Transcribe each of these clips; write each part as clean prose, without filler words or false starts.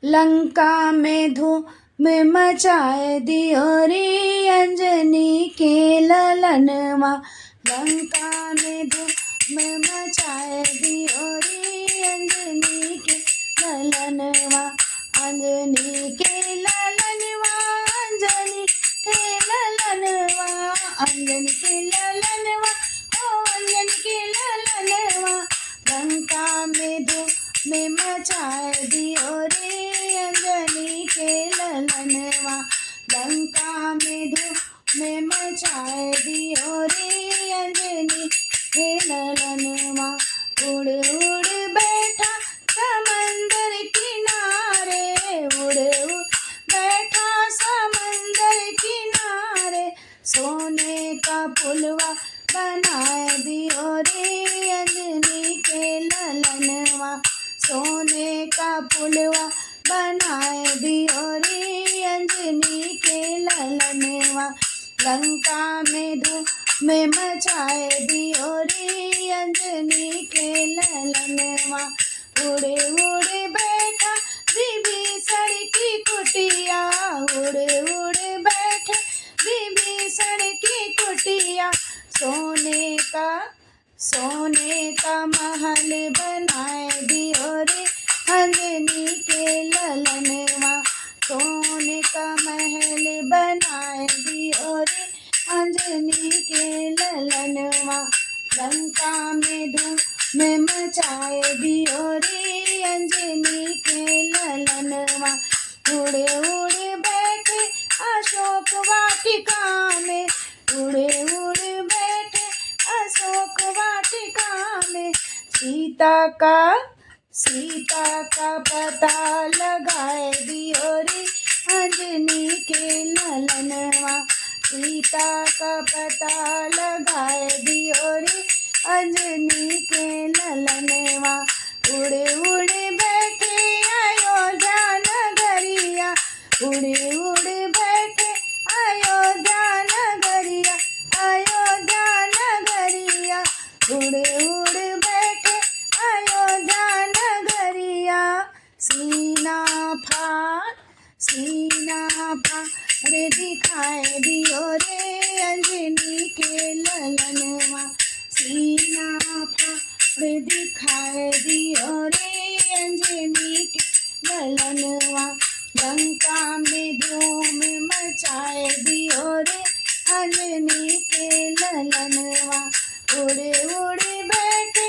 लंका में धूम मचाए दियो रे अंजनी के ललनवा। लंका में धूम मचाए दियो रे अंजनी के ललनवा। अंजनी के ललनवा, अंजनी के ललनवा, अंजनी के ललनवा, ओ अंजनी के ललनवा। लंका में धूम मचाए दियो रे अंजनी के ललनवा। लंका में धूम मचाए दियो रे अंजनी के ललनवा। उड़ उड़ बैठा समंदर किनारे, उड़ उड़ बैठा समंदर किनारे। सोने का पुलवा बनाए दियो रे अंजनी के ललनवा। सोने का पुलवा बनाए दियो रे अंजनी के ललनवा। लंका में धूम मचाए दियो रे अंजनी के ललनवा। उड़े उड़े बैठा विभीषण की कुटिया, उड़े उड़े बैठे विभीषण की कुटिया। सोने का महल बनाए दियो रे अंजनी के ललनवा। सोने का महल बनाए दियो रे अंजनी के ललनवा। लंका में धूम मचाए दियो रे अंजनी के ललनवा। उड़े उड़े बैठे अशोक वाटिका में, उड़े उड़े बैठे अशोक वाटिका में। सीता का पता लगाए दियो रे अंजनी के ललनवा। सीता का पता लगाए दियो रे अंजनी के ललनवा। उड़े उड़े बैठे अयोध्या नगरिया, उड़े उड़े बैठे अयोध्या नगरिया, अयोध्या नगरिया। उड़े उड़े बैठे अयोध्या नगरिया। सीना फाड़ दिखाए दियो रे अंजनी के ललनवा। सीना फाड़ दिखाए दियो रे अंजनी के ललनवा। लंका में धूम मचाए दियो रे अंजनी के ललनवा। उड़े उड़े बैठे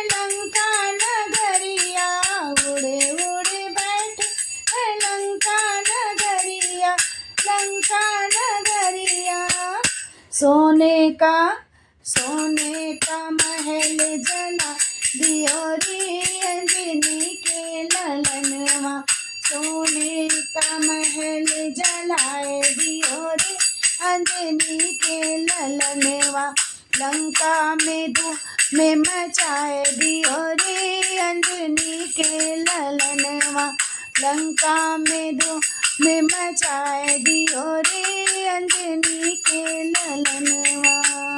लंका नगरिया, उड़े उड़े बैठे लंका नगरिया, लंका नगरिया। सोने का महल जला दियो रे अंजनी के ललनवा। सोने का महल जलाए दियो रे अंजनी के ललनवा। लंका में धूम मचाए दियो रे अंजनी के ललनवा। लंका में धूम मचाए दियो रे अंजनी के ललनवा।